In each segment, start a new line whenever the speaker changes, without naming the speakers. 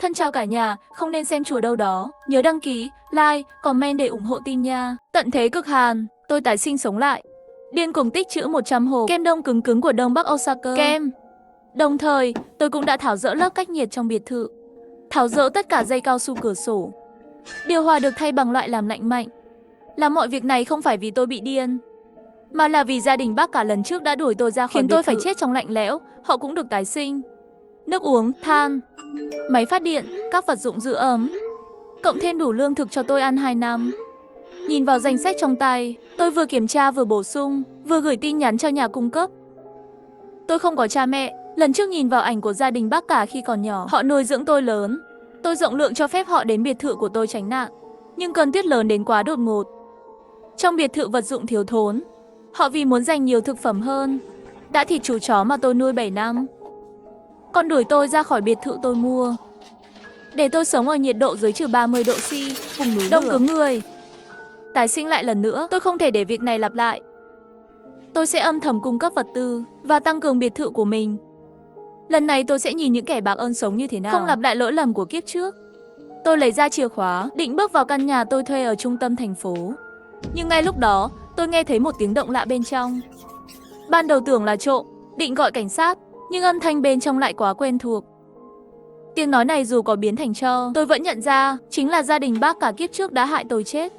Thân chào cả nhà, không nên xem chùa đâu đó. Nhớ đăng ký, like, comment để ủng hộ tin nha. Tận thế cực hàn, tôi tái sinh sống lại. Điên cuồng tích trữ 100 hộp kem đông cứng cứng của Đông Bắc Osaka. Kem. Đồng thời, tôi cũng đã tháo dỡ lớp cách nhiệt trong biệt thự. Tháo dỡ tất cả dây cao su cửa sổ. Điều hòa được thay bằng loại làm lạnh mạnh. Làm mọi việc này không phải vì tôi bị điên, mà là vì gia đình bác cả lần trước đã đuổi tôi ra khỏi biệt thự, khiến tôi phải chết trong lạnh lẽo. Họ cũng được tái sinh. Nước uống, than, máy phát điện, các vật dụng giữ ấm, cộng thêm đủ lương thực cho tôi ăn 2 năm. Nhìn vào danh sách trong tay, tôi vừa kiểm tra vừa bổ sung, vừa gửi tin nhắn cho nhà cung cấp. Tôi không có cha mẹ. Lần trước nhìn vào ảnh của gia đình bác cả khi còn nhỏ, họ nuôi dưỡng tôi lớn. Tôi rộng lượng cho phép họ đến biệt thự của tôi tránh nạn. Nhưng cơn tuyết lớn đến quá đột ngột. Trong biệt thự vật dụng thiếu thốn. Họ vì muốn dành nhiều thực phẩm hơn, đã thịt chú chó mà tôi nuôi 7 năm. Còn đuổi tôi ra khỏi biệt thự tôi mua, để tôi sống ở nhiệt độ dưới -30 độ C, vùng núi đông cứng người. Tái sinh lại lần nữa, tôi không thể để việc này lặp lại. Tôi sẽ âm thầm cung cấp vật tư và tăng cường biệt thự của mình. Lần này tôi sẽ nhìn những kẻ bạc ơn sống như thế nào, không lặp lại lỗi lầm của kiếp trước. Tôi lấy ra chìa khóa, định bước vào căn nhà tôi thuê ở trung tâm thành phố. Nhưng ngay lúc đó, tôi nghe thấy một tiếng động lạ bên trong. Ban đầu tưởng là trộm, định gọi cảnh sát, nhưng âm thanh bên trong lại quá quen thuộc. Tiếng nói này dù có biến thành tro, tôi vẫn nhận ra chính là gia đình bác cả kiếp trước đã hại tôi chết.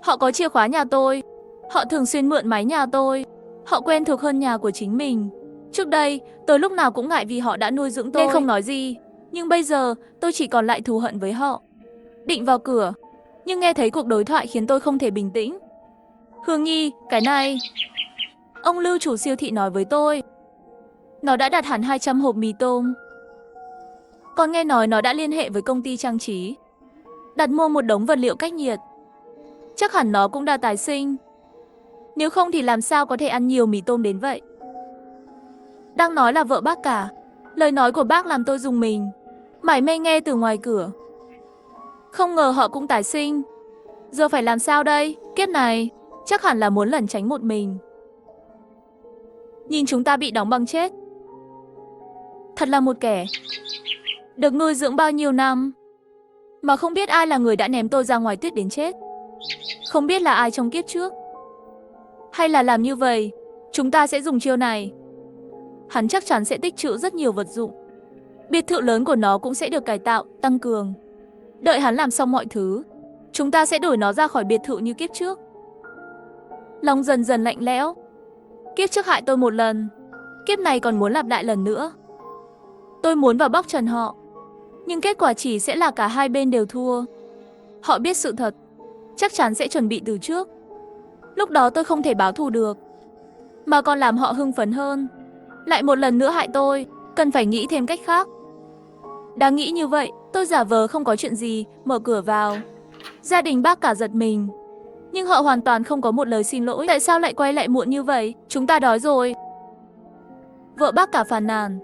Họ có chìa khóa nhà tôi, họ thường xuyên mượn máy nhà tôi, họ quen thuộc hơn nhà của chính mình. Trước đây, tôi lúc nào cũng ngại vì họ đã nuôi dưỡng tôi nên không nói gì. Nhưng bây giờ, tôi chỉ còn lại thù hận với họ. Định vào cửa, nhưng nghe thấy cuộc đối thoại khiến tôi không thể bình tĩnh. Hương Nhi, cái này. Ông Lưu chủ siêu thị nói với tôi. Nó đã đặt hẳn 200 hộp mì tôm. Còn nghe nói nó đã liên hệ với công ty trang trí, đặt mua một đống vật liệu cách nhiệt. Chắc hẳn nó cũng đã tái sinh. Nếu không thì làm sao có thể ăn nhiều mì tôm đến vậy. Đang nói là vợ bác cả. Lời nói của bác làm tôi rùng mình, mải mê nghe từ ngoài cửa. Không ngờ họ cũng tái sinh. Giờ phải làm sao đây? Kiếp này chắc hẳn là muốn lẩn tránh một mình. Nhìn chúng ta bị đóng băng chết. Thật là một kẻ được nuôi dưỡng bao nhiêu năm, mà không biết ai là người đã ném tôi ra ngoài tuyết đến chết. Không biết là ai trong kiếp trước. Hay là làm như vậy, chúng ta sẽ dùng chiêu này. Hắn chắc chắn sẽ tích trữ rất nhiều vật dụng. Biệt thự lớn của nó cũng sẽ được cải tạo, tăng cường. Đợi hắn làm xong mọi thứ, chúng ta sẽ đuổi nó ra khỏi biệt thự như kiếp trước. Lòng dần dần lạnh lẽo. Kiếp trước hại tôi một lần, kiếp này còn muốn lặp lại lần nữa. Tôi muốn vào bóc trần họ, nhưng kết quả chỉ sẽ là cả hai bên đều thua. Họ biết sự thật, chắc chắn sẽ chuẩn bị từ trước. Lúc đó tôi không thể báo thù được, mà còn làm họ hưng phấn hơn. Lại một lần nữa hại tôi, cần phải nghĩ thêm cách khác. Đang nghĩ như vậy, tôi giả vờ không có chuyện gì, mở cửa vào. Gia đình bác cả giật mình, nhưng họ hoàn toàn không có một lời xin lỗi. Tại sao lại quay lại muộn như vậy? Chúng ta đói rồi. Vợ bác cả phàn nàn.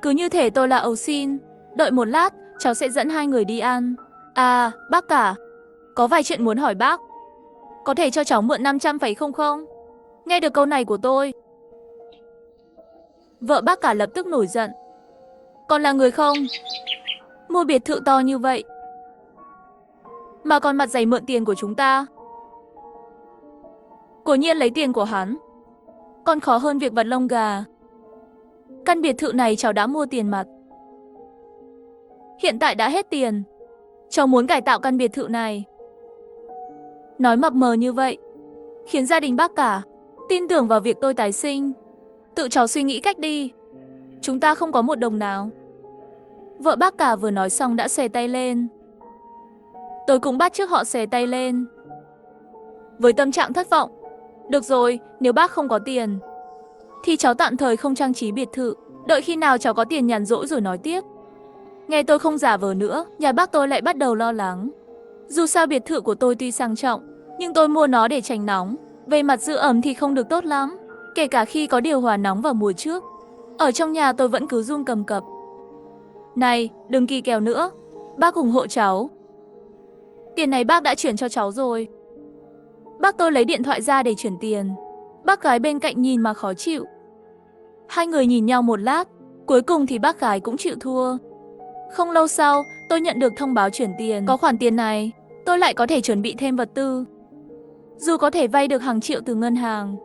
Cứ như thể tôi là ầu xin. Đợi một lát, cháu sẽ dẫn hai người đi ăn. À, bác cả, có vài chuyện muốn hỏi bác. Có thể cho cháu mượn 500 phải không không? Nghe được câu này của tôi, vợ bác cả lập tức nổi giận. Còn là người không? Mua biệt thự to như vậy mà còn mặt dày mượn tiền của chúng ta. Cố nhiên lấy tiền của hắn còn khó hơn việc vặt lông gà. Căn biệt thự này cháu đã mua tiền mặt, hiện tại đã hết tiền. Cháu muốn cải tạo căn biệt thự này. Nói mập mờ như vậy khiến gia đình bác cả tin tưởng vào việc tôi tái sinh. Tự cháu suy nghĩ cách đi, chúng ta không có một đồng nào. Vợ bác cả vừa nói xong đã xòe tay lên. Tôi cũng bắt chước họ xòe tay lên, với tâm trạng thất vọng. Được rồi, nếu bác không có tiền thì cháu tạm thời không trang trí biệt thự, đợi khi nào cháu có tiền nhàn rỗi rồi nói tiếp. Nghe tôi không giả vờ nữa, nhà bác tôi lại bắt đầu lo lắng. Dù sao biệt thự của tôi tuy sang trọng, nhưng tôi mua nó để tránh nóng. Về mặt giữ ẩm thì không được tốt lắm, kể cả khi có điều hòa nóng vào mùa trước. Ở trong nhà tôi vẫn cứ run cầm cập. Này, đừng kỳ kèo nữa, bác ủng hộ cháu. Tiền này bác đã chuyển cho cháu rồi. Bác tôi lấy điện thoại ra để chuyển tiền. Bác gái bên cạnh nhìn mà khó chịu. Hai người nhìn nhau một lát, cuối cùng thì bác gái cũng chịu thua. Không lâu sau, tôi nhận được thông báo chuyển tiền. Có khoản tiền này, tôi lại có thể chuẩn bị thêm vật tư. Dù có thể vay được hàng triệu từ ngân hàng,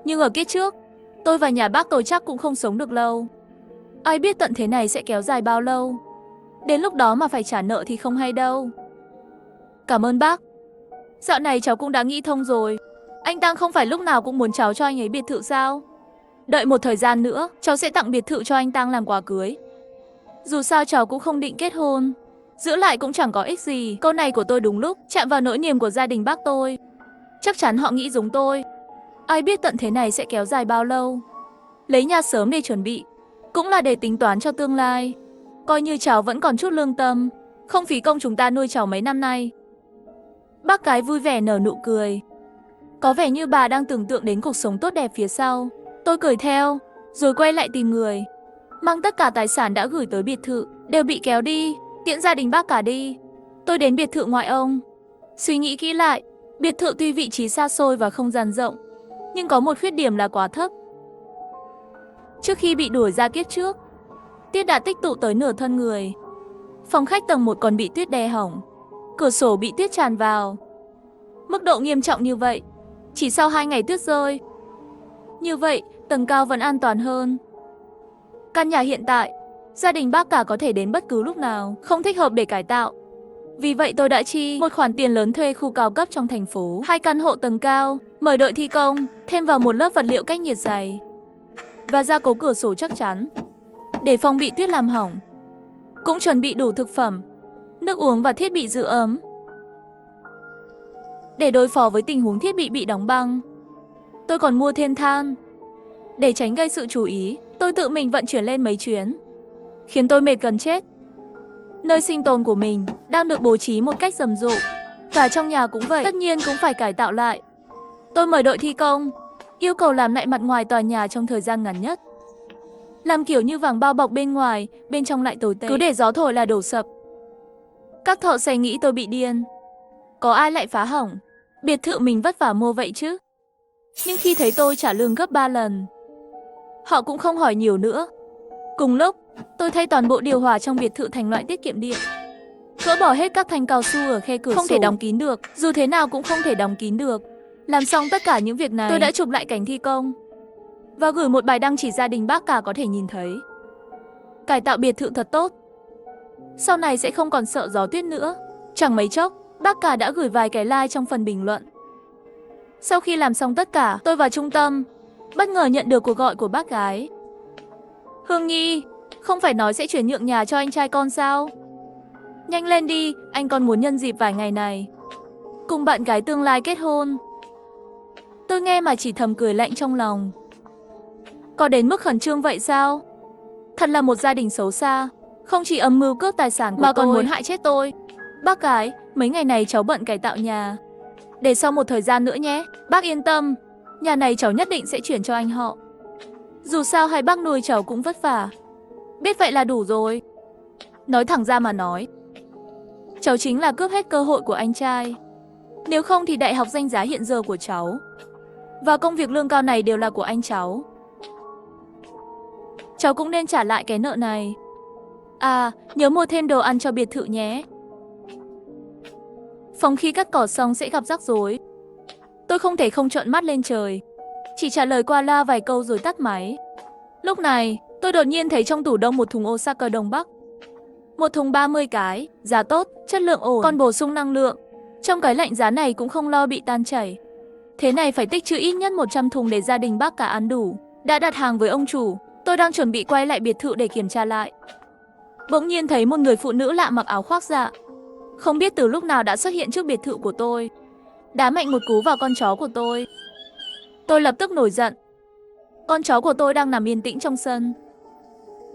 nhưng ở kiếp trước, tôi và nhà bác tôi chắc cũng không sống được lâu. Ai biết tận thế này sẽ kéo dài bao lâu. Đến lúc đó mà phải trả nợ thì không hay đâu. Cảm ơn bác. Dạo này cháu cũng đã nghĩ thông rồi. Anh Tăng không phải lúc nào cũng muốn cháu cho anh ấy biệt thự sao? Đợi một thời gian nữa, cháu sẽ tặng biệt thự cho anh Tăng làm quà cưới. Dù sao cháu cũng không định kết hôn, giữ lại cũng chẳng có ích gì. Câu này của tôi đúng lúc chạm vào nỗi niềm của gia đình bác tôi. Chắc chắn họ nghĩ giống tôi. Ai biết tận thế này sẽ kéo dài bao lâu. Lấy nhà sớm để chuẩn bị, cũng là để tính toán cho tương lai. Coi như cháu vẫn còn chút lương tâm, không phí công chúng ta nuôi cháu mấy năm nay. Bác gái vui vẻ nở nụ cười. Có vẻ như bà đang tưởng tượng đến cuộc sống tốt đẹp phía sau. Tôi cười theo, rồi quay lại tìm người. Mang tất cả tài sản đã gửi tới biệt thự, đều bị kéo đi, tiễn gia đình bác cả đi. Tôi đến biệt thự ngoại ông. Suy nghĩ kỹ lại, biệt thự tuy vị trí xa xôi và không gian rộng, nhưng có một khuyết điểm là quá thấp. Trước khi bị đuổi ra kiếp trước, tuyết đã tích tụ tới nửa thân người. Phòng khách tầng 1 còn bị tuyết đè hỏng, cửa sổ bị tuyết tràn vào. Mức độ nghiêm trọng như vậy, chỉ sau 2 ngày tuyết rơi. Như vậy, tầng cao vẫn an toàn hơn. Căn nhà hiện tại, gia đình bác cả có thể đến bất cứ lúc nào, không thích hợp để cải tạo. Vì vậy tôi đã chi một khoản tiền lớn thuê khu cao cấp trong thành phố, 2 căn hộ tầng cao, mời đội thi công, thêm vào một lớp vật liệu cách nhiệt dày và gia cố cửa sổ chắc chắn, để phòng bị tuyết làm hỏng. Cũng chuẩn bị đủ thực phẩm, nước uống và thiết bị giữ ấm. Để đối phó với tình huống thiết bị đóng băng, tôi còn mua thêm than. Để tránh gây sự chú ý, tôi tự mình vận chuyển lên mấy chuyến, khiến tôi mệt gần chết. Nơi sinh tồn của mình đang được bố trí một cách rầm rộ. Cả trong nhà cũng vậy, tất nhiên cũng phải cải tạo lại. Tôi mời đội thi công, yêu cầu làm lại mặt ngoài tòa nhà trong thời gian ngắn nhất. Làm kiểu như vàng bao bọc bên ngoài, bên trong lại tồi tệ, cứ để gió thổi là đổ sập. Các thợ xây nghĩ tôi bị điên. Có ai lại phá hỏng biệt thự mình vất vả mua vậy chứ? Nhưng khi thấy tôi trả lương gấp 3 lần, họ cũng không hỏi nhiều nữa. Cùng lúc, tôi thay toàn bộ điều hòa trong biệt thự thành loại tiết kiệm điện. Gỡ bỏ hết các thanh cao su ở khe cửa sổ, không thể đóng kín được, dù thế nào cũng không thể đóng kín được. Làm xong tất cả những việc này, tôi đã chụp lại cảnh thi công và gửi một bài đăng chỉ gia đình bác cả có thể nhìn thấy. Cải tạo biệt thự thật tốt, sau này sẽ không còn sợ gió tuyết nữa. Chẳng mấy chốc, bác cả đã gửi vài cái like trong phần bình luận. Sau khi làm xong tất cả, tôi vào trung tâm, bất ngờ nhận được cuộc gọi của bác gái. Hương Nhi, không phải nói sẽ chuyển nhượng nhà cho anh trai con sao? Nhanh lên đi, anh còn muốn nhân dịp vài ngày này cùng bạn gái tương lai kết hôn. Tôi nghe mà chỉ thầm cười lạnh trong lòng. Có đến mức khẩn trương vậy sao? Thật là một gia đình xấu xa, không chỉ âm mưu cướp tài sản của mà còn muốn hại chết tôi. Bác gái, mấy ngày này cháu bận cải tạo nhà, để sau một thời gian nữa nhé. Bác yên tâm, nhà này cháu nhất định sẽ chuyển cho anh họ. Dù sao hai bác nuôi cháu cũng vất vả, biết vậy là đủ rồi. Nói thẳng ra mà nói, cháu chính là cướp hết cơ hội của anh trai. Nếu không thì đại học danh giá hiện giờ của cháu và công việc lương cao này đều là của anh cháu. Cháu cũng nên trả lại cái nợ này. À, nhớ mua thêm đồ ăn cho biệt thự nhé. Phòng khi cắt cỏ xong sẽ gặp rắc rối. Tôi không thể không trợn mắt lên trời, chỉ trả lời qua loa vài câu rồi tắt máy. Lúc này, tôi đột nhiên thấy trong tủ đông một thùng Osaka Đông Bắc. Một thùng 30 cái, giá tốt, chất lượng ổn, còn bổ sung năng lượng. Trong cái lạnh giá này cũng không lo bị tan chảy. Thế này phải tích trữ ít nhất 100 thùng để gia đình bác cả ăn đủ. Đã đặt hàng với ông chủ, tôi đang chuẩn bị quay lại biệt thự để kiểm tra lại. Bỗng nhiên thấy một người phụ nữ lạ mặc áo khoác dạ, không biết từ lúc nào đã xuất hiện trước biệt thự của tôi, đá mạnh một cú vào con chó của tôi. Tôi lập tức nổi giận. Con chó của tôi đang nằm yên tĩnh trong sân.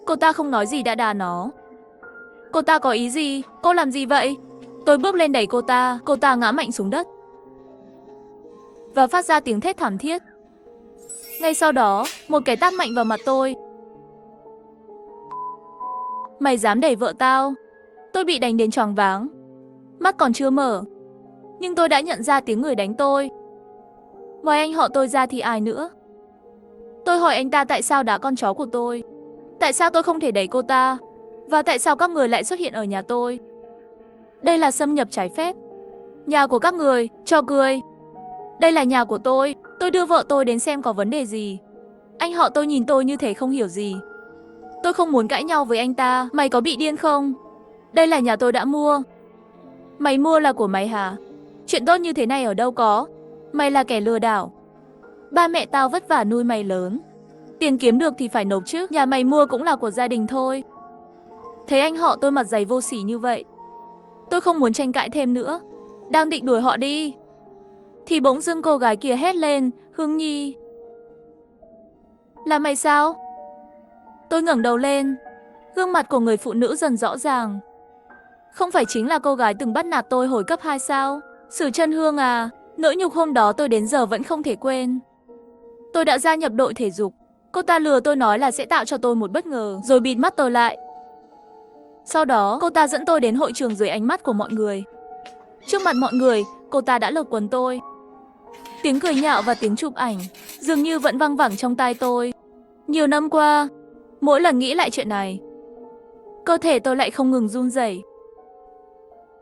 Cô ta không nói gì đã đá nó. Cô ta có ý gì? Cô làm gì vậy? Tôi bước lên đẩy cô ta ngã mạnh xuống đất và phát ra tiếng thét thảm thiết. Ngay sau đó, một cái tát mạnh vào mặt tôi. Mày dám đẩy vợ tao? Tôi bị đánh đến choáng váng, mắt còn chưa mở, nhưng tôi đã nhận ra tiếng người đánh tôi. Ngoài anh họ tôi ra thì ai nữa? Tôi hỏi anh ta tại sao đá con chó của tôi, tại sao tôi không thể đẩy cô ta, và tại sao các người lại xuất hiện ở nhà tôi. Đây là xâm nhập trái phép. Nhà của các người, trò cười. Đây là nhà của tôi đưa vợ tôi đến xem có vấn đề gì. Anh họ tôi nhìn tôi như thế không hiểu gì. Tôi không muốn cãi nhau với anh ta, mày có bị điên không? Đây là nhà tôi đã mua. Mày mua là của mày hả? Chuyện tốt như thế này ở đâu có? Mày là kẻ lừa đảo. Ba mẹ tao vất vả nuôi mày lớn. Tiền kiếm được thì phải nộp chứ, nhà mày mua cũng là của gia đình thôi. Thấy anh họ tôi mặt dày vô sỉ như vậy, tôi không muốn tranh cãi thêm nữa. Đang định đuổi họ đi, thì bỗng dưng cô gái kia hét lên, Hương Nhi. Là mày sao? Tôi ngẩng đầu lên, gương mặt của người phụ nữ dần rõ ràng. Không phải chính là cô gái từng bắt nạt tôi hồi cấp 2 sao? Sử Chân Hương à, nỗi nhục hôm đó tôi đến giờ vẫn không thể quên. Tôi đã gia nhập đội thể dục. Cô ta lừa tôi nói là sẽ tạo cho tôi một bất ngờ, rồi bịt mắt tôi lại. Sau đó, cô ta dẫn tôi đến hội trường dưới ánh mắt của mọi người. Trước mặt mọi người, cô ta đã lột quần tôi. Tiếng cười nhạo và tiếng chụp ảnh dường như vẫn văng vẳng trong tai tôi. Nhiều năm qua, mỗi lần nghĩ lại chuyện này, cơ thể tôi lại không ngừng run rẩy.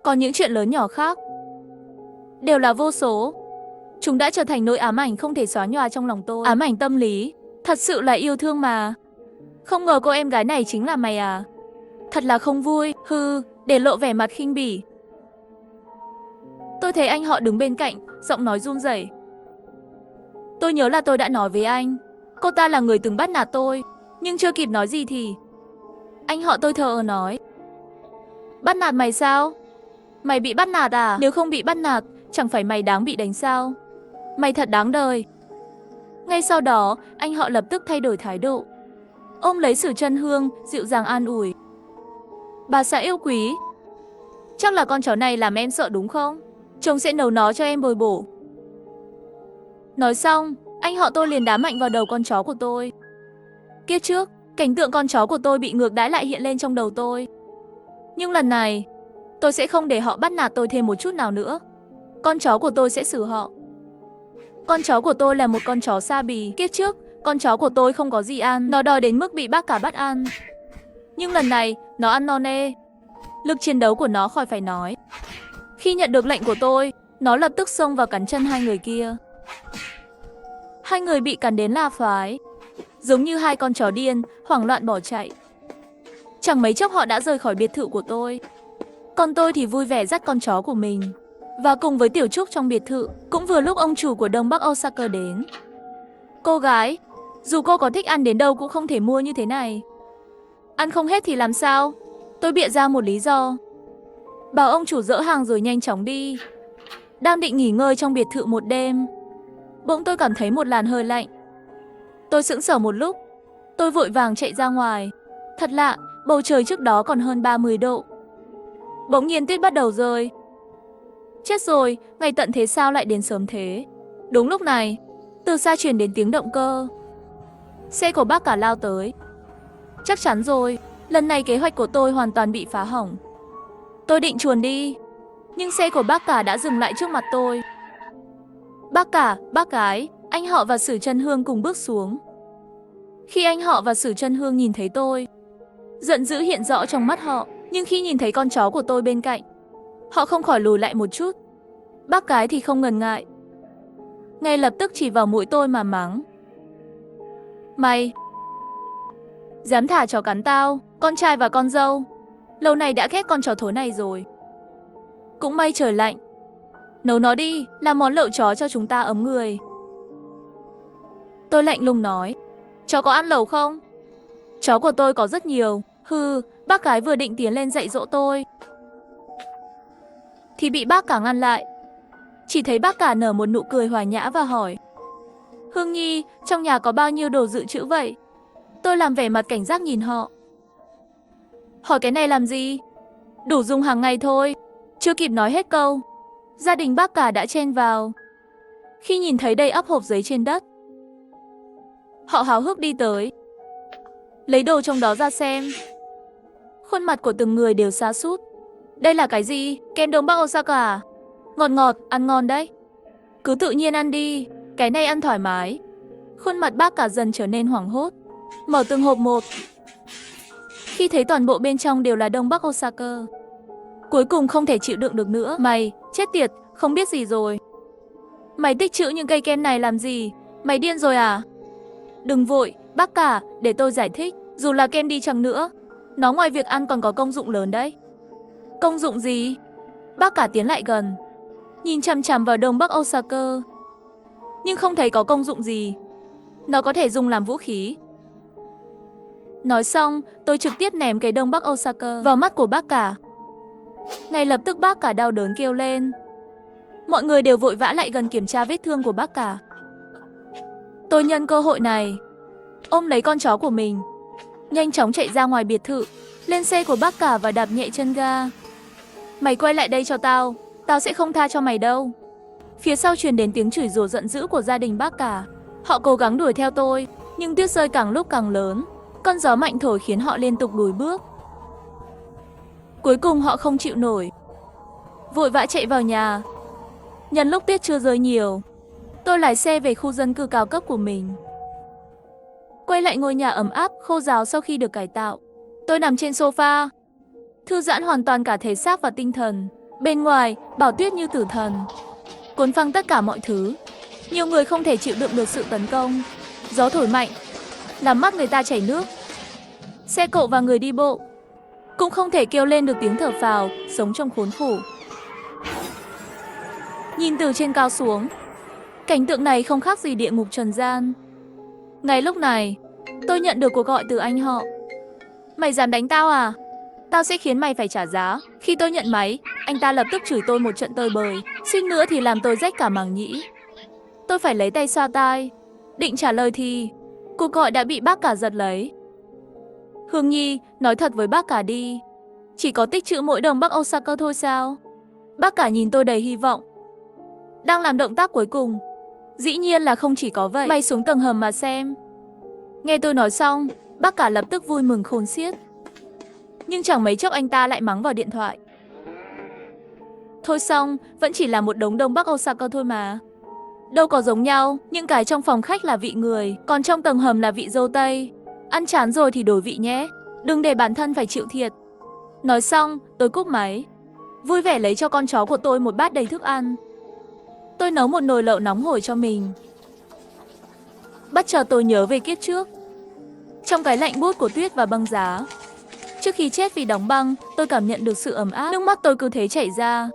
Còn những chuyện lớn nhỏ khác đều là vô số. Chúng đã trở thành nỗi ám ảnh không thể xóa nhòa trong lòng tôi. Ám ảnh tâm lý, thật sự là yêu thương mà. Không ngờ cô em gái này chính là mày à? Thật là không vui, để lộ vẻ mặt khinh bỉ. Tôi thấy anh họ đứng bên cạnh, giọng nói run rẩy. Tôi nhớ là tôi đã nói với anh, cô ta là người từng bắt nạt tôi, nhưng chưa kịp nói gì thì anh họ tôi thờ ơ nói. Bắt nạt mày sao? Mày bị bắt nạt à? Nếu không bị bắt nạt, chẳng phải mày đáng bị đánh sao? Mày thật đáng đời. Ngay sau đó, anh họ lập tức thay đổi thái độ, ôm lấy Sử Chân Hương, dịu dàng an ủi. Bà xã yêu quý, chắc là con chó này làm em sợ đúng không? Chồng sẽ nấu nó cho em bồi bổ. Nói xong, anh họ tôi liền đá mạnh vào đầu con chó của tôi. Kiếp trước, cảnh tượng con chó của tôi bị ngược đãi lại hiện lên trong đầu tôi. Nhưng lần này, tôi sẽ không để họ bắt nạt tôi thêm một chút nào nữa. Con chó của tôi sẽ xử họ. Con chó của tôi là một con chó sa bì. Kiếp trước, con chó của tôi không có gì ăn, nó đòi đến mức bị bác cả bắt ăn. Nhưng lần này, nó ăn no nê. Lực chiến đấu của nó khỏi phải nói. Khi nhận được lệnh của tôi, nó lập tức xông vào cắn chân hai người kia. Hai người bị cắn đến la phái, giống như hai con chó điên, hoảng loạn bỏ chạy. Chẳng mấy chốc họ đã rời khỏi biệt thự của tôi. Còn tôi thì vui vẻ dắt con chó của mình và cùng với Tiểu Trúc trong biệt thự. Cũng vừa lúc ông chủ của Đông Bắc Osaka đến. Cô gái, dù cô có thích ăn đến đâu cũng không thể mua như thế này. Ăn không hết thì làm sao? Tôi bịa ra một lý do, bảo ông chủ dỡ hàng rồi nhanh chóng đi. Đang định nghỉ ngơi trong biệt thự một đêm, bỗng tôi cảm thấy một làn hơi lạnh. Tôi sững sờ một lúc, tôi vội vàng chạy ra ngoài. Thật lạ, bầu trời trước đó còn hơn 30 độ. Bỗng nhiên tuyết bắt đầu rơi. Chết rồi, ngày tận thế sao lại đến sớm thế? Đúng lúc này, từ xa truyền đến tiếng động cơ. Xe của bác cả lao tới. Chắc chắn rồi, lần này kế hoạch của tôi hoàn toàn bị phá hỏng. Tôi định chuồn đi, nhưng xe của bác cả đã dừng lại trước mặt tôi. Bác cả, bác gái, anh họ và Sử Chân Hương cùng bước xuống. Khi anh họ và Sử Chân Hương nhìn thấy tôi, giận dữ hiện rõ trong mắt họ. Nhưng khi nhìn thấy con chó của tôi bên cạnh, họ không khỏi lùi lại một chút. Bác gái thì không ngần ngại, ngay lập tức chỉ vào mũi tôi mà mắng. Mày dám thả chó cắn tao, con trai và con dâu. Lâu nay đã ghét con chó thối này rồi. Cũng may trời lạnh, nấu nó đi, làm món lẩu chó cho chúng ta ấm người. Tôi lạnh lùng nói. Chó có ăn lẩu không? Chó của tôi có rất nhiều. Bác gái vừa định tiến lên dạy dỗ tôi thì bị bác cả ngăn lại. Chỉ thấy bác cả nở một nụ cười hòa nhã và hỏi. Hương Nhi, trong nhà có bao nhiêu đồ dự trữ vậy? Tôi làm vẻ mặt cảnh giác nhìn họ. Hỏi cái này làm gì? Đủ dùng hàng ngày thôi. Chưa kịp nói hết câu, gia đình bác cả đã chen vào. Khi nhìn thấy đầy ắp hộp giấy trên đất, họ háo hức đi tới, lấy đồ trong đó ra xem. Khuôn mặt của từng người đều sa sút. Đây là cái gì? Kem Đông Bắc Osaka à? Ngọt ngọt, ăn ngon đấy. Cứ tự nhiên ăn đi, cái này ăn thoải mái. Khuôn mặt bác cả dần trở nên hoảng hốt, mở từng hộp một. Khi thấy toàn bộ bên trong đều là Đông Bắc Osaka, Cuối cùng không thể chịu đựng được nữa. Mày, chết tiệt, không biết gì rồi. Mày tích trữ những cây kem này làm gì? Mày điên rồi à? Đừng vội, bác cả, để tôi giải thích. Dù là kem đi chăng nữa, nó ngoài việc ăn còn có công dụng lớn đấy. Công dụng gì? Bác cả tiến lại gần, nhìn chằm chằm vào Đông Bắc Osaka. Nhưng không thấy có công dụng gì. Nó có thể dùng làm vũ khí. Nói xong, tôi trực tiếp ném cái Đông Bắc Osaka vào mắt của bác cả. Ngay lập tức bác cả đau đớn kêu lên. Mọi người đều vội vã lại gần kiểm tra vết thương của bác cả. Tôi nhân cơ hội này, ôm lấy con chó của mình, nhanh chóng chạy ra ngoài biệt thự, lên xe của bác cả và đạp nhẹ chân ga. Mày quay lại đây cho tao, tao sẽ không tha cho mày đâu. Phía sau truyền đến tiếng chửi rủa giận dữ của gia đình bác cả. Họ cố gắng đuổi theo tôi, nhưng tuyết rơi càng lúc càng lớn. Cơn gió mạnh thổi khiến họ liên tục lùi bước. Cuối cùng họ không chịu nổi, vội vã chạy vào nhà. Nhân lúc tuyết chưa rơi nhiều, tôi lái xe về khu dân cư cao cấp của mình. Quay lại ngôi nhà ấm áp, khô ráo sau khi được cải tạo. Tôi nằm trên sofa, thư giãn hoàn toàn cả thể xác và tinh thần. Bên ngoài, bão tuyết như tử thần, cuốn phăng tất cả mọi thứ. Nhiều người không thể chịu đựng được sự tấn công. Gió thổi mạnh, làm mắt người ta chảy nước. Xe cộ và người đi bộ cũng không thể kêu lên được tiếng thở phào, sống trong khốn khổ. Nhìn từ trên cao xuống, cảnh tượng này không khác gì địa ngục trần gian. Ngay lúc này, tôi nhận được cuộc gọi từ anh họ. Mày dám đánh tao à? Tao sẽ khiến mày phải trả giá. Khi tôi nhận máy, anh ta lập tức chửi tôi một trận tơi bời, suýt nữa thì làm tôi rách cả màng nhĩ. Tôi phải lấy tay xoa tai, định trả lời thì cuộc gọi đã bị bác cả giật lấy. Hương Nhi, nói thật với bác cả đi, chỉ có tích trữ mỗi Đông Bắc Osaka thôi sao? Bác cả nhìn tôi đầy hy vọng, đang làm động tác cuối cùng. Dĩ nhiên là không chỉ có vậy, bay xuống tầng hầm mà xem. Nghe tôi nói xong, bác cả lập tức vui mừng khôn xiết. Nhưng chẳng mấy chốc anh ta lại mắng vào điện thoại. Thôi xong, vẫn chỉ là một đống Đông Bắc Osaka thôi mà. Đâu có giống nhau, những cái trong phòng khách là vị người, còn trong tầng hầm là vị dâu tây. Ăn chán rồi thì đổi vị nhé, đừng để bản thân phải chịu thiệt. Nói xong, tôi cúp máy, vui vẻ lấy cho con chó của tôi một bát đầy thức ăn. Tôi nấu một nồi lẩu nóng hổi cho mình. Bất chợt tôi nhớ về kiếp trước, trong cái lạnh buốt của tuyết và băng giá. Trước khi chết vì đóng băng, tôi cảm nhận được sự ấm áp, nước mắt tôi cứ thế chảy ra.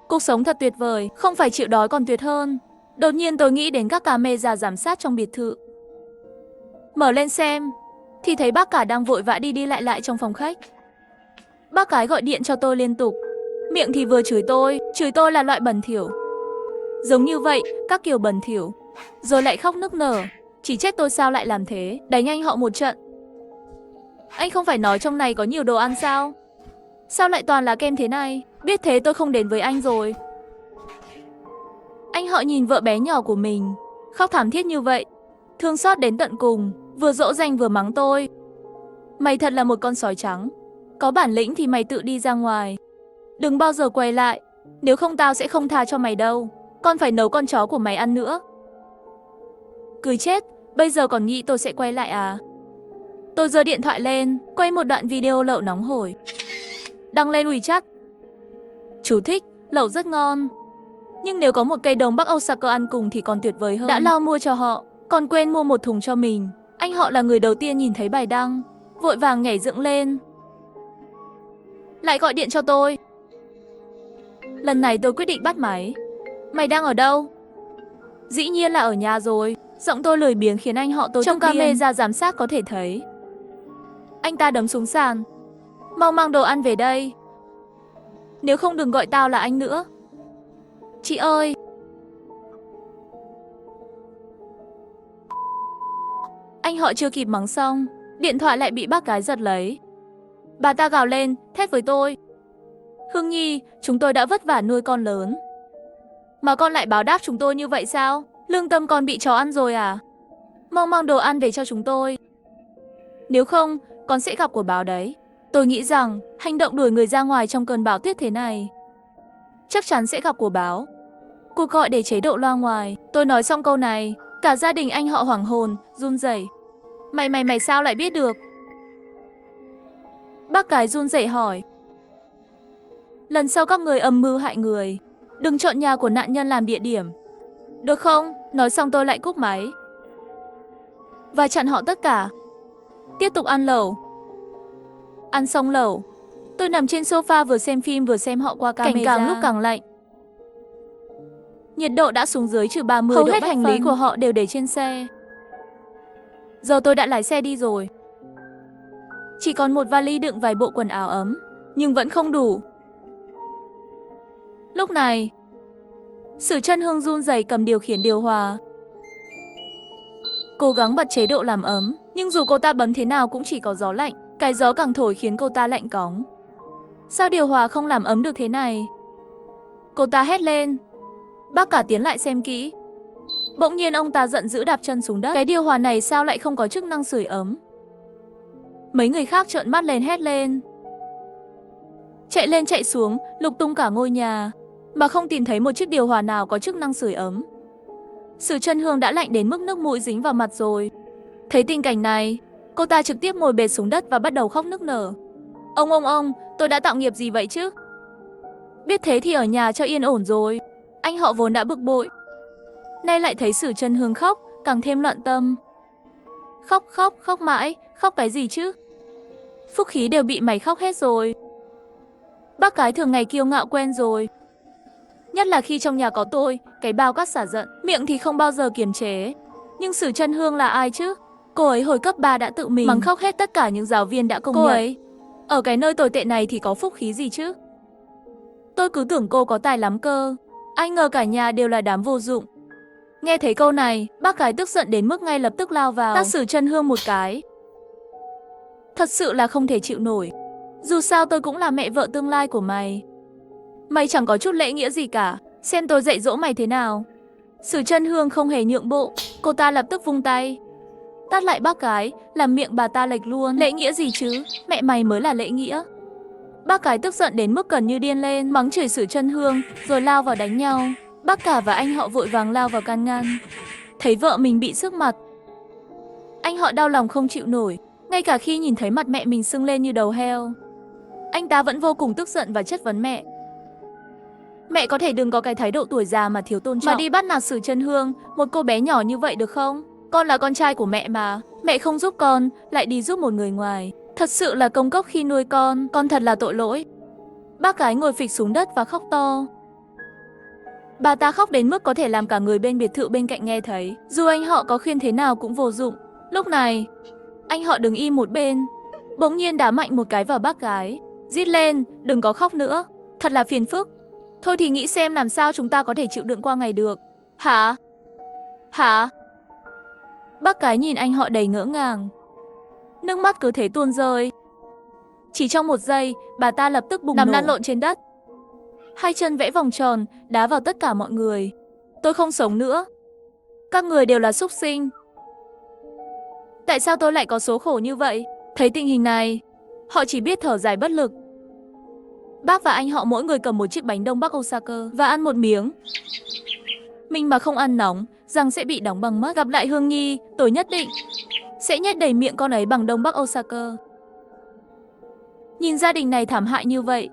Cuộc sống thật tuyệt vời, không phải chịu đói còn tuyệt hơn. Đột nhiên tôi nghĩ đến các camera giám sát trong biệt thự. Mở lên xem, thì thấy bác cả đang vội vã đi lại trong phòng khách. Bác gái gọi điện cho tôi liên tục, miệng thì vừa chửi tôi là loại bẩn thỉu. Giống như vậy, các kiểu bẩn thỉu. Rồi lại khóc nức nở, chỉ trách tôi sao lại làm thế, đánh anh họ một trận. Anh không phải nói trong này có nhiều đồ ăn sao? Sao lại toàn là kem thế này? Biết thế tôi không đến với anh rồi. Anh họ nhìn vợ bé nhỏ của mình, khóc thảm thiết như vậy, thương xót đến tận cùng, vừa dỗ dành vừa mắng tôi. Mày thật là một con sói trắng, có bản lĩnh thì mày tự đi ra ngoài, đừng bao giờ quay lại, nếu không tao sẽ không tha cho mày đâu, con phải nấu con chó của mày ăn nữa. Cười chết, bây giờ còn nghĩ tôi sẽ quay lại à? Tôi giơ điện thoại lên, quay một đoạn video lẩu nóng hổi, đăng lên WeChat. Chú thích, lẩu rất ngon, nhưng nếu có một cây Đông Bắc Osaka ăn cùng thì còn tuyệt vời hơn. Đã lo mua cho họ, còn quên mua một thùng cho mình. Anh họ là người đầu tiên nhìn thấy bài đăng, vội vàng nhảy dựng lên, lại gọi điện cho tôi. Lần này tôi quyết định bắt máy. Mày đang ở đâu? Dĩ nhiên là ở nhà rồi. Giọng tôi lười biếng khiến anh họ tôi trong camera giám sát có thể thấy. Anh ta đấm xuống sàn. Mau mang đồ ăn về đây, nếu không đừng gọi tao là anh nữa. Chị ơi! Anh họ chưa kịp mắng xong, điện thoại lại bị bác gái giật lấy. Bà ta gào lên, thét với tôi. Hương Nhi, chúng tôi đã vất vả nuôi con lớn, mà con lại báo đáp chúng tôi như vậy sao? Lương tâm con bị chó ăn rồi à? Mau mang đồ ăn về cho chúng tôi, nếu không, con sẽ gặp của báo đấy. Tôi nghĩ rằng, hành động đuổi người ra ngoài trong cơn bão tuyết thế này chắc chắn sẽ gặp của báo. Cuộc gọi để chế độ loa ngoài. Tôi nói xong câu này, cả gia đình anh họ hoảng hồn, run rẩy. Mày sao lại biết được? Bác gái run rẩy hỏi. Lần sau các người âm mưu hại người, đừng chọn nhà của nạn nhân làm địa điểm. Được không? Nói xong tôi lại cúp máy và chặn họ tất cả. Tiếp tục ăn lẩu. Ăn xong lẩu, tôi nằm trên sofa vừa xem phim vừa xem họ qua camera. Cảnh càng lúc càng lạnh. Nhiệt độ đã xuống dưới trừ 30 độ. Hầu hết hành lý của họ đều để trên xe. Giờ tôi đã lái xe đi rồi. Chỉ còn một vali đựng vài bộ quần áo ấm, nhưng vẫn không đủ. Lúc này, Sử Chân Hương run rẩy cầm điều khiển điều hòa, cố gắng bật chế độ làm ấm, nhưng dù cô ta bấm thế nào cũng chỉ có gió lạnh. Cái gió càng thổi khiến cô ta lạnh cóng. Sao điều hòa không làm ấm được thế này? Cô ta hét lên. Bác cả tiến lại xem kỹ. Bỗng nhiên ông ta giận dữ đạp chân xuống đất. Cái điều hòa này sao lại không có chức năng sưởi ấm? Mấy người khác trợn mắt lên hét lên. Chạy lên chạy xuống, lục tung cả ngôi nhà, mà không tìm thấy một chiếc điều hòa nào có chức năng sưởi ấm. Sử Chân Hương đã lạnh đến mức nước mũi dính vào mặt rồi. Thấy tình cảnh này, cô ta trực tiếp ngồi bệt xuống đất và bắt đầu khóc nức nở. Ông, tôi đã tạo nghiệp gì vậy chứ? Biết thế thì ở nhà cho yên ổn rồi. Anh họ vốn đã bực bội, nay lại thấy Sử Chân Hương khóc, càng thêm loạn tâm. Khóc mãi, khóc cái gì chứ? Phúc khí đều bị mày khóc hết rồi. Bác gái thường ngày kiêu ngạo quen rồi. Nhất là khi trong nhà có tôi, cái bao cát xả giận, miệng thì không bao giờ kiềm chế. Nhưng Sử Chân Hương là ai chứ? Cô ấy hồi cấp 3 đã tự mình mắng khóc hết tất cả những giáo viên đã công nhận. Cô ấy ở cái nơi tồi tệ này thì có phúc khí gì chứ? Tôi cứ tưởng cô có tài lắm cơ. Ai ngờ cả nhà đều là đám vô dụng. Nghe thấy câu này, bác gái tức giận đến mức ngay lập tức lao vào tát Sử Chân Hương một cái. Thật sự là không thể chịu nổi. Dù sao tôi cũng là mẹ vợ tương lai của mày. Mày chẳng có chút lễ nghĩa gì cả. Xem tôi dạy dỗ mày thế nào. Sử Chân Hương không hề nhượng bộ. Cô ta lập tức vung tay tát lại bác gái, làm miệng bà ta lệch luôn. Lễ nghĩa gì chứ? Mẹ mày mới là lễ nghĩa. Bác gái tức giận đến mức gần như điên lên, mắng chửi Sử Chân Hương, rồi lao vào đánh nhau. Bác cả và anh họ vội vàng lao vào can ngăn. Thấy vợ mình bị sức mặt, anh họ đau lòng không chịu nổi. Ngay cả khi nhìn thấy mặt mẹ mình sưng lên như đầu heo, anh ta vẫn vô cùng tức giận và chất vấn mẹ. Mẹ có thể đừng có cái thái độ tuổi già mà thiếu tôn trọng, mà đi bắt nạt Sử Chân Hương, một cô bé nhỏ như vậy được không? Con là con trai của mẹ mà, mẹ không giúp con, lại đi giúp một người ngoài. Thật sự là công cốc khi nuôi con thật là tội lỗi. Bác gái ngồi phịch xuống đất và khóc to. Bà ta khóc đến mức có thể làm cả người bên biệt thự bên cạnh nghe thấy. Dù anh họ có khuyên thế nào cũng vô dụng. Lúc này, anh họ đứng im một bên, bỗng nhiên đá mạnh một cái vào bác gái. Rít lên, đừng có khóc nữa, thật là phiền phức. Thôi thì nghĩ xem làm sao chúng ta có thể chịu đựng qua ngày được. Hả? Bác gái nhìn anh họ đầy ngỡ ngàng, nước mắt cứ thế tuôn rơi. Chỉ trong một giây, bà ta lập tức bùng nổ, nằm lăn lộn trên đất, hai chân vẽ vòng tròn, đá vào tất cả mọi người. Tôi không sống nữa. Các người đều là súc sinh. Tại sao tôi lại có số khổ như vậy? Thấy tình hình này, họ chỉ biết thở dài bất lực. Bác và anh họ mỗi người cầm một chiếc bánh đông bắc Osaka và ăn một miếng. Mình mà không ăn nóng, răng sẽ bị đóng băng mất. Gặp lại Hương Nhi, tôi nhất định sẽ nhét đầy miệng con ấy bằng đông bắc Osaka. Nhìn gia đình này thảm hại như vậy,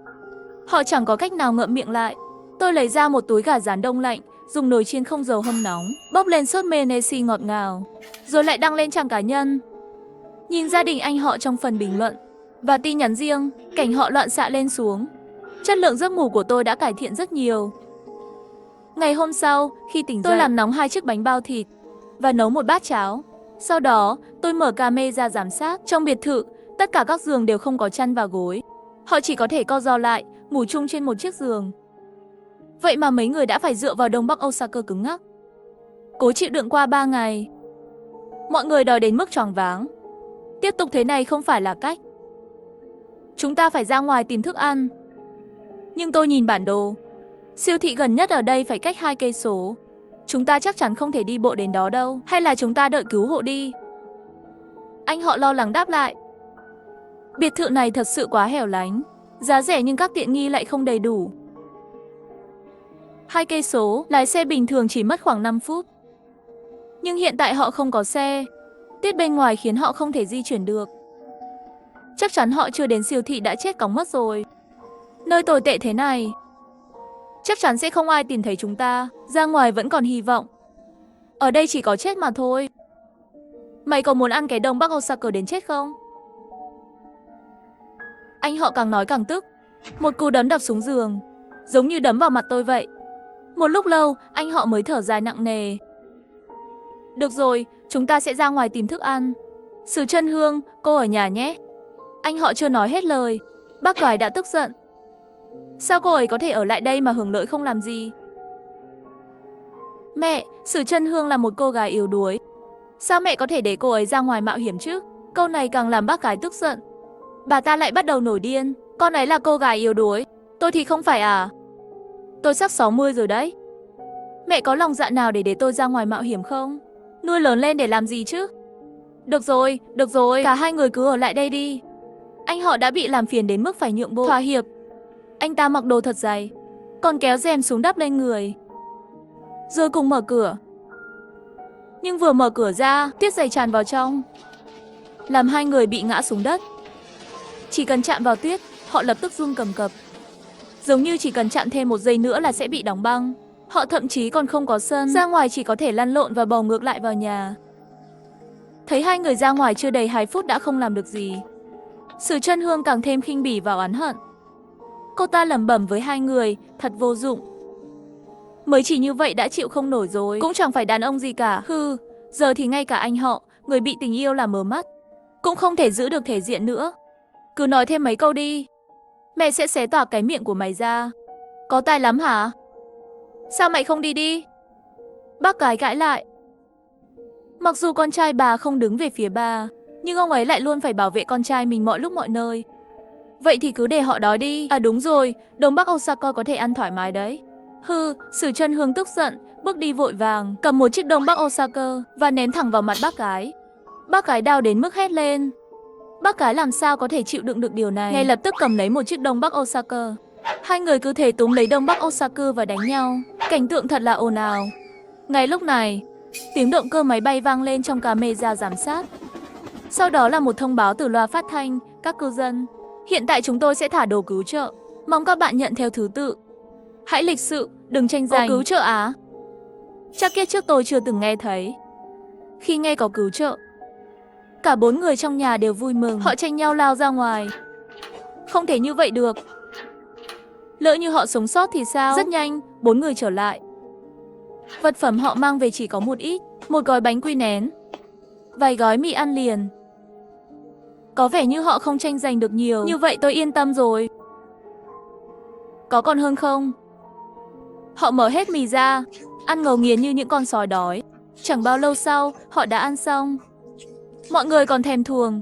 họ chẳng có cách nào ngậm miệng lại. Tôi lấy ra một túi gà rán đông lạnh, dùng nồi chiên không dầu hâm nóng, bốc lên sốt mayonnaise ngọt ngào, rồi lại đăng lên trang cá nhân. Nhìn gia đình anh họ trong phần bình luận và tin nhắn riêng, cảnh họ loạn xạ lên xuống. Chất lượng giấc ngủ của tôi đã cải thiện rất nhiều. Ngày hôm sau, khi tỉnh dậy, tôi làm nóng 2 chiếc bánh bao thịt và nấu một bát cháo. Sau đó, tôi mở camera giám sát. Trong biệt thự, tất cả các giường đều không có chăn và gối. Họ chỉ có thể co ro lại, ngủ chung trên một chiếc giường. Vậy mà mấy người đã phải dựa vào đông bắc Osaka cứng ngắc, cố chịu đựng qua 3 ngày. Mọi người đói đến mức choáng váng. Tiếp tục thế này không phải là cách. Chúng ta phải ra ngoài tìm thức ăn. Nhưng tôi nhìn bản đồ. Siêu thị gần nhất ở đây phải cách 2 cây số. Chúng ta chắc chắn không thể đi bộ đến đó đâu. Hay là chúng ta đợi cứu hộ đi? Anh họ lo lắng đáp lại. Biệt thự này thật sự quá hẻo lánh. Giá rẻ nhưng các tiện nghi lại không đầy đủ. 2 cây số, lái xe bình thường chỉ mất khoảng 5 phút. Nhưng hiện tại họ không có xe. Tiết bên ngoài khiến họ không thể di chuyển được. Chắc chắn họ chưa đến siêu thị đã chết cóng mất rồi. Nơi tồi tệ thế này, chắc chắn sẽ không ai tìm thấy chúng ta. Ra ngoài vẫn còn hy vọng. Ở đây chỉ có chết mà thôi. Mày có muốn ăn cái đông Bắc Osaka đến chết không? Anh họ càng nói càng tức. Một cú đấm đập xuống giường, giống như đấm vào mặt tôi vậy. Một lúc lâu, anh họ mới thở dài nặng nề. Được rồi, chúng ta sẽ ra ngoài tìm thức ăn. Sử Chân Hương, cô ở nhà nhé. Anh họ chưa nói hết lời, bác gái đã tức giận. Sao cô ấy có thể ở lại đây mà hưởng lợi không làm gì? Mẹ, Sử Chân Hương là một cô gái yếu đuối. Sao mẹ có thể để cô ấy ra ngoài mạo hiểm chứ? Câu này càng làm bác gái tức giận. Bà ta lại bắt đầu nổi điên. Con ấy là cô gái yếu đuối, tôi thì không phải à? Tôi sắp 60 rồi đấy. Mẹ có lòng dạ nào để tôi ra ngoài mạo hiểm không? Nuôi lớn lên để làm gì chứ? Được rồi, cả hai người cứ ở lại đây đi. Anh họ đã bị làm phiền đến mức phải nhượng bộ, thỏa hiệp. Anh ta mặc đồ thật dày, còn kéo rèm xuống đắp lên người, rồi cùng mở cửa. Nhưng vừa mở cửa ra, tuyết dày tràn vào trong, làm hai người bị ngã xuống đất. Chỉ cần chạm vào tuyết, họ lập tức run cầm cập, giống như chỉ cần chạm thêm một giây nữa là sẽ bị đóng băng. Họ thậm chí còn không có sân, ra ngoài chỉ có thể lăn lộn và bò ngược lại vào nhà. Thấy hai người ra ngoài chưa đầy 2 phút đã không làm được gì, Sử Chân Hương càng thêm khinh bỉ và oán hận. Cô ta lẩm bẩm với hai người, thật vô dụng. Mới chỉ như vậy đã chịu không nổi rồi, cũng chẳng phải đàn ông gì cả. Hừ, giờ thì ngay cả anh họ, người bị tình yêu làm mờ mắt, cũng không thể giữ được thể diện nữa. Cứ nói thêm mấy câu đi, mẹ sẽ xé toạc cái miệng của mày ra. Có tài lắm hả? Sao mày không đi đi? Bác gái cãi lại. Mặc dù con trai bà không đứng về phía bà, nhưng ông ấy lại luôn phải bảo vệ con trai mình mọi lúc mọi nơi. Vậy thì cứ để họ đói đi. À đúng rồi, Đông Bắc Osaka có thể ăn thoải mái đấy. Hừ, Sử Chân Hương tức giận, bước đi vội vàng, cầm một chiếc Đông Bắc Osaka và ném thẳng vào mặt bác gái. Bác gái đau đến mức hét lên. Bác gái làm sao có thể chịu đựng được điều này, ngay lập tức cầm lấy một chiếc Đông Bắc Osaka. Hai người cứ thế túm lấy Đông Bắc Osaka và đánh nhau. Cảnh tượng thật là ồn ào. Ngay lúc này, tiếng động cơ máy bay vang lên trong camera giám sát. Sau đó là một thông báo từ loa phát thanh, các cư dân. Hiện tại chúng tôi sẽ thả đồ cứu trợ. Mong các bạn nhận theo thứ tự. Hãy lịch sự, đừng tranh giành. Có cứu trợ á? Chắc kiếp trước tôi chưa từng nghe thấy. Khi nghe có cứu trợ, cả 4 người trong nhà đều vui mừng. Họ tranh nhau lao ra ngoài. Không thể như vậy được. Lỡ như họ sống sót thì sao? Rất nhanh, 4 người trở lại. Vật phẩm họ mang về chỉ có một ít. Một gói bánh quy nén, vài gói mì ăn liền. Có vẻ như họ không tranh giành được nhiều. Như vậy tôi yên tâm rồi. Có còn hơn không? Họ mở hết mì ra, ăn ngấu nghiến như những con sói đói. Chẳng bao lâu sau, họ đã ăn xong. Mọi người còn thèm thuồng.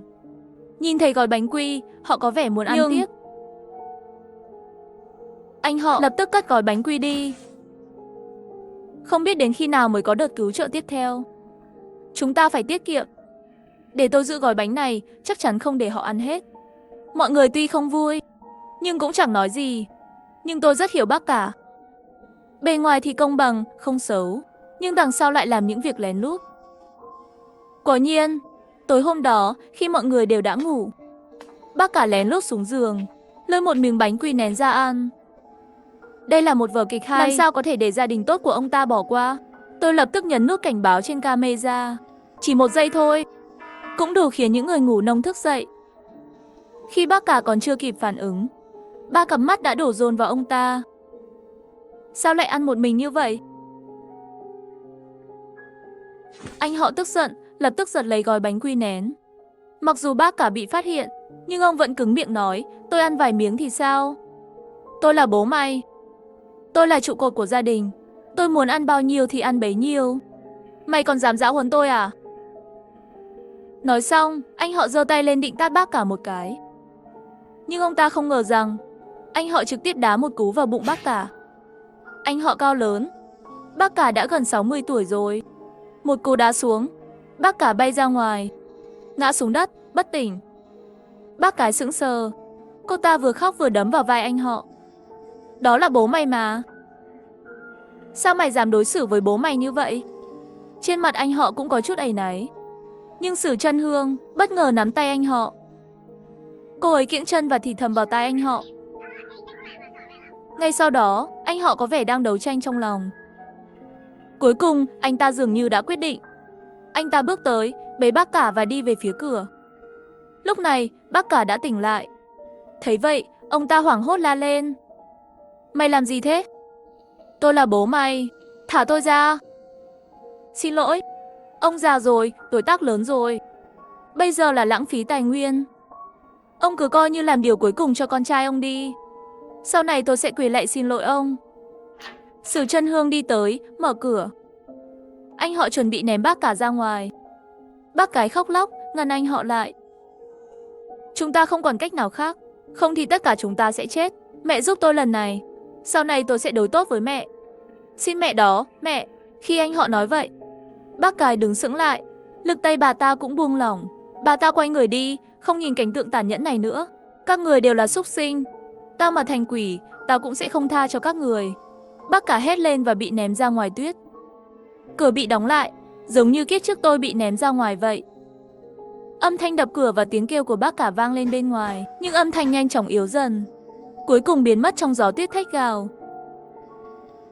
Nhìn thấy gói bánh quy, họ có vẻ muốn ăn tiếp. Anh họ lập tức cất gói bánh quy đi. Không biết đến khi nào mới có đợt cứu trợ tiếp theo. Chúng ta phải tiết kiệm. Để tôi giữ gói bánh này, chắc chắn không để họ ăn hết. Mọi người tuy không vui, nhưng cũng chẳng nói gì. Nhưng tôi rất hiểu bác cả. Bề ngoài thì công bằng, không xấu, nhưng đằng sau lại làm những việc lén lút. Quả nhiên, tối hôm đó, khi mọi người đều đã ngủ, bác cả lén lút xuống giường, lôi một miếng bánh quy nén ra ăn. Đây là một vở kịch hay, làm sao có thể để gia đình tốt của ông ta bỏ qua. Tôi lập tức nhấn nút cảnh báo trên camera. Chỉ 1 giây thôi, cũng đủ khiến những người ngủ nông thức dậy. Khi bác cả còn chưa kịp phản ứng, 3 cặp mắt đã đổ dồn vào ông ta. Sao lại ăn một mình như vậy? Anh họ tức giận, lập tức giật lấy gói bánh quy nén. Mặc dù bác cả bị phát hiện, nhưng ông vẫn cứng miệng nói, tôi ăn vài miếng thì sao? Tôi là bố mày. Tôi là trụ cột của gia đình. Tôi muốn ăn bao nhiêu thì ăn bấy nhiêu. Mày còn dám giã huấn tôi à? Nói xong, anh họ giơ tay lên định tát bác cả một cái. Nhưng ông ta không ngờ rằng anh họ trực tiếp đá một cú vào bụng bác cả. Anh họ cao lớn, bác cả đã gần 60 tuổi rồi. Một cú đá xuống, bác cả bay ra ngoài, ngã xuống đất, bất tỉnh. Bác cái sững sờ, cô ta vừa khóc vừa đấm vào vai anh họ. Đó là bố mày mà. Sao mày dám đối xử với bố mày như vậy? Trên mặt anh họ cũng có chút áy náy. Nhưng Sử Chân Hương bất ngờ nắm tay anh họ. Cô ấy kiễng chân và thì thầm vào tai anh họ. Ngay sau đó, anh họ có vẻ đang đấu tranh trong lòng. Cuối cùng, anh ta dường như đã quyết định. Anh ta bước tới, bế bác cả và đi về phía cửa. Lúc này, bác cả đã tỉnh lại. Thấy vậy, ông ta hoảng hốt la lên. Mày làm gì thế? Tôi là bố mày. Thả tôi ra. Xin lỗi. Ông già rồi, tuổi tác lớn rồi. Bây giờ là lãng phí tài nguyên. Ông cứ coi như làm điều cuối cùng cho con trai ông đi. Sau này tôi sẽ quỳ lạy xin lỗi ông. Sử Chân Hương đi tới, mở cửa. Anh họ chuẩn bị ném bác cả ra ngoài. Bác cái khóc lóc, ngăn anh họ lại. Chúng ta không còn cách nào khác. Không thì tất cả chúng ta sẽ chết. Mẹ giúp tôi lần này. Sau này tôi sẽ đối tốt với mẹ. Xin mẹ đó, mẹ. Khi anh họ nói vậy, bác cái đứng sững lại. Lực tay bà ta cũng buông lỏng. Bà ta quay người đi, không nhìn cảnh tượng tàn nhẫn này nữa. Các người đều là súc sinh. Tao mà thành quỷ, tao cũng sẽ không tha cho các người. Bác cả hét lên và bị ném ra ngoài tuyết. Cửa bị đóng lại, giống như kiếp trước tôi bị ném ra ngoài vậy. Âm thanh đập cửa và tiếng kêu của bác cả vang lên bên ngoài, nhưng âm thanh nhanh chóng yếu dần, cuối cùng biến mất trong gió tuyết thét gào.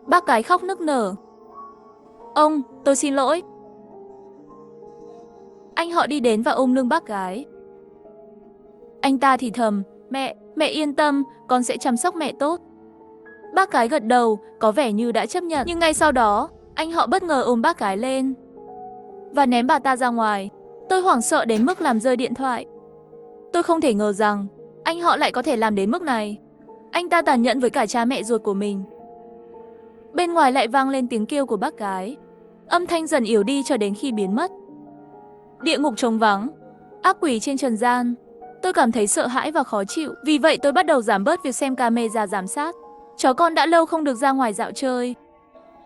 Bác cái khóc nức nở. Ông, tôi xin lỗi. Anh họ đi đến và ôm lưng bác gái. Anh ta thì thầm, mẹ yên tâm, con sẽ chăm sóc mẹ tốt. Bác gái gật đầu, có vẻ như đã chấp nhận, nhưng ngay sau đó, anh họ bất ngờ ôm bác gái lên và ném bà ta ra ngoài. Tôi hoảng sợ đến mức làm rơi điện thoại. Tôi không thể ngờ rằng anh họ lại có thể làm đến mức này. Anh ta tàn nhẫn với cả cha mẹ ruột của mình. Bên ngoài lại vang lên tiếng kêu của bác gái. Âm thanh dần yếu đi cho đến khi biến mất. Địa ngục trống vắng, ác quỷ trên trần gian. Tôi cảm thấy sợ hãi và khó chịu. Vì vậy tôi bắt đầu giảm bớt việc xem camera giám sát. Chó con đã lâu không được ra ngoài dạo chơi.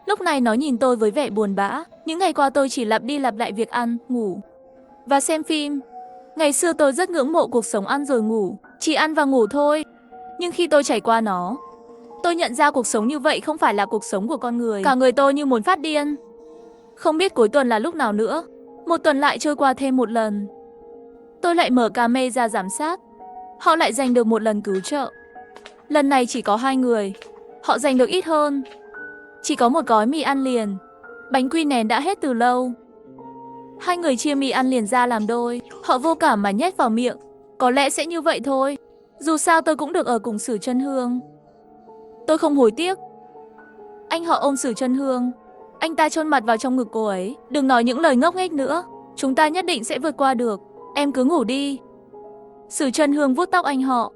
Lúc này nó nhìn tôi với vẻ buồn bã. Những ngày qua tôi chỉ lặp đi lặp lại việc ăn, ngủ và xem phim. Ngày xưa tôi rất ngưỡng mộ cuộc sống ăn rồi ngủ, chỉ ăn và ngủ thôi. Nhưng khi tôi trải qua nó, tôi nhận ra cuộc sống như vậy không phải là cuộc sống của con người. Cả người tôi như muốn phát điên. Không biết cuối tuần là lúc nào nữa. Một tuần lại trôi qua thêm một lần. Tôi lại mở camera giám sát. Họ lại giành được một lần cứu trợ. Lần này chỉ có 2 người. Họ giành được ít hơn. Chỉ có một gói mì ăn liền. Bánh quy nén đã hết từ lâu. 2 người chia mì ăn liền ra làm đôi. Họ vô cảm mà nhét vào miệng. Có lẽ sẽ như vậy thôi. Dù sao tôi cũng được ở cùng Sử Chân Hương. Tôi không hối tiếc. Anh họ ôm Sử Chân Hương. Anh ta chôn mặt vào trong ngực cô ấy. Đừng nói những lời ngốc nghếch nữa. Chúng ta nhất định sẽ vượt qua được. Em cứ ngủ đi. Sử Chân Hương vuốt tóc anh họ.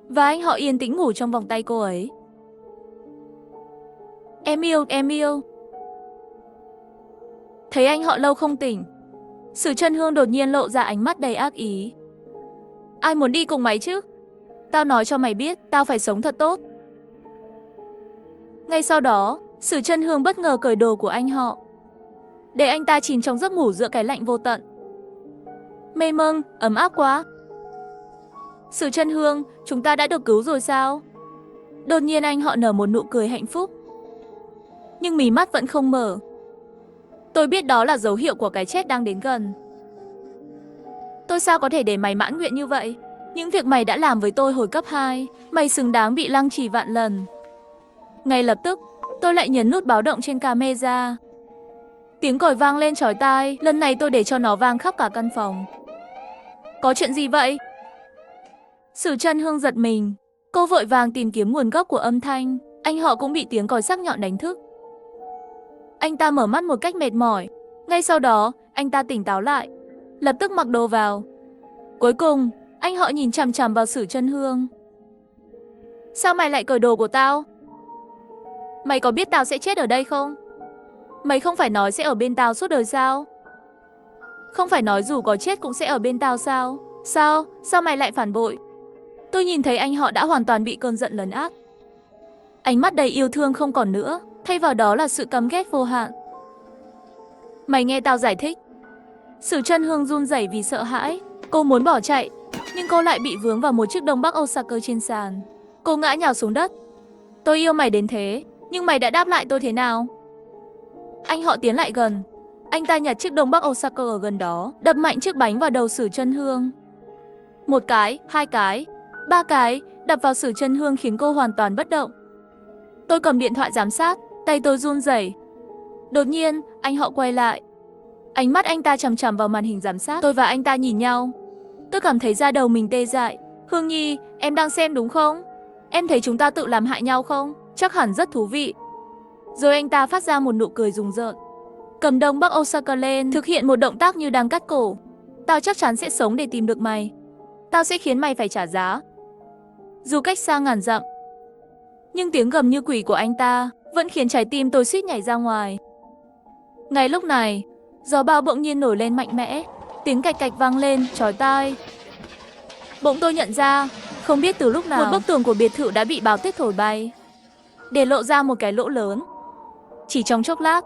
Và anh họ yên tĩnh ngủ trong vòng tay cô ấy. Em yêu, em yêu. Thấy anh họ lâu không tỉnh, Sử Chân Hương đột nhiên lộ ra ánh mắt đầy ác ý. Ai muốn đi cùng mày chứ? Tao nói cho mày biết, tao phải sống thật tốt. Ngay sau đó, Sử Chân Hương bất ngờ cởi đồ của anh họ, để anh ta chìm trong giấc ngủ giữa cái lạnh vô tận. Mê mông, ấm áp quá. Sử Chân Hương, chúng ta đã được cứu rồi sao? Đột nhiên anh họ nở một nụ cười hạnh phúc. Nhưng mí mắt vẫn không mở. Tôi biết đó là dấu hiệu của cái chết đang đến gần. Tôi sao có thể để mày mãn nguyện như vậy? Những việc mày đã làm với tôi hồi cấp 2, mày xứng đáng bị lăng trì vạn lần. Ngay lập tức, tôi lại nhấn nút báo động trên camera. Tiếng còi vang lên chói tai, lần này tôi để cho nó vang khắp cả căn phòng. Có chuyện gì vậy? Sử Chân Hương giật mình. Cô vội vàng tìm kiếm nguồn gốc của âm thanh. Anh họ cũng bị tiếng còi sắc nhọn đánh thức. Anh ta mở mắt một cách mệt mỏi. Ngay sau đó, anh ta tỉnh táo lại, lập tức mặc đồ vào. Cuối cùng, anh họ nhìn chằm chằm vào Sử Chân Hương. Sao mày lại cởi đồ của tao? Mày có biết tao sẽ chết ở đây không? Mày không phải nói sẽ ở bên tao suốt đời sao? Không phải nói dù có chết cũng sẽ ở bên tao sao? Sao mày lại phản bội? Tôi nhìn thấy anh họ đã hoàn toàn bị cơn giận lấn át. Ánh mắt đầy yêu thương không còn nữa, thay vào đó là sự căm ghét vô hạn. Mày nghe tao giải thích. Sử Chân Hương run rẩy vì sợ hãi. Cô muốn bỏ chạy, nhưng cô lại bị vướng vào một chiếc đông bắc Osaka trên sàn. Cô ngã nhào xuống đất. Tôi yêu mày đến thế, nhưng mày đã đáp lại tôi thế nào? Anh họ tiến lại gần. Anh ta nhặt chiếc đông bắc Osaka ở gần đó, đập mạnh chiếc bánh vào đầu Sử Chân Hương. 1 cái, 2 cái, 3 cái, đập vào Sử Chân Hương khiến cô hoàn toàn bất động. Tôi cầm điện thoại giám sát, tay tôi run rẩy. Đột nhiên, anh họ quay lại. Ánh mắt anh ta chằm chằm vào màn hình giám sát. Tôi và anh ta nhìn nhau. Tôi cảm thấy da đầu mình tê dại. Hương Nhi, em đang xem đúng không? Em thấy chúng ta tự làm hại nhau không? Chắc hẳn rất thú vị. Rồi anh ta phát ra một nụ cười rùng rợn. Cầm Đông Bắc Osaka lên, thực hiện một động tác như đang cắt cổ. Tao chắc chắn sẽ sống để tìm được mày. Tao sẽ khiến mày phải trả giá. Dù cách xa ngàn dặm, nhưng tiếng gầm như quỷ của anh ta vẫn khiến trái tim tôi suýt nhảy ra ngoài. Ngay lúc này, gió bão bỗng nhiên nổi lên mạnh mẽ. Tiếng cạch cạch vang lên, chói tai. Bỗng tôi nhận ra, không biết từ lúc nào, một bức tường của biệt thự đã bị bão tuyết thổi bay, để lộ ra một cái lỗ lớn. Chỉ trong chốc lát,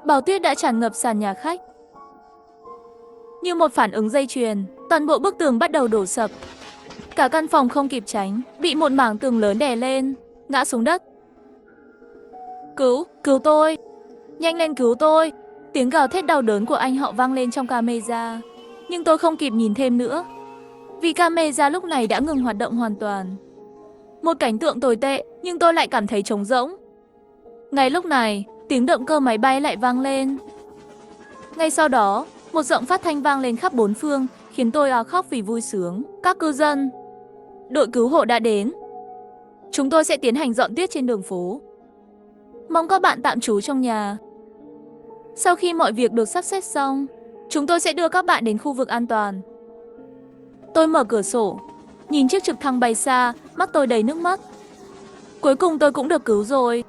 bão tuyết đã tràn ngập sàn nhà khách. Như một phản ứng dây chuyền, toàn bộ bức tường bắt đầu đổ sập. Cả căn phòng không kịp tránh, bị một mảng tường lớn đè lên, ngã xuống đất. Cứu tôi! Nhanh lên cứu tôi! Tiếng gào thét đau đớn của anh họ vang lên trong camera. Nhưng tôi không kịp nhìn thêm nữa, vì camera lúc này đã ngừng hoạt động hoàn toàn. Một cảnh tượng tồi tệ, nhưng tôi lại cảm thấy trống rỗng. Ngay lúc này, tiếng động cơ máy bay lại vang lên. Ngay sau đó, một giọng phát thanh vang lên khắp bốn phương, khiến tôi khóc vì vui sướng. Các cư dân, đội cứu hộ đã đến. Chúng tôi sẽ tiến hành dọn tuyết trên đường phố. Mong các bạn tạm trú trong nhà. Sau khi mọi việc được sắp xếp xong, chúng tôi sẽ đưa các bạn đến khu vực an toàn. Tôi mở cửa sổ, nhìn chiếc trực thăng bay xa, mắt tôi đầy nước mắt. Cuối cùng tôi cũng được cứu rồi.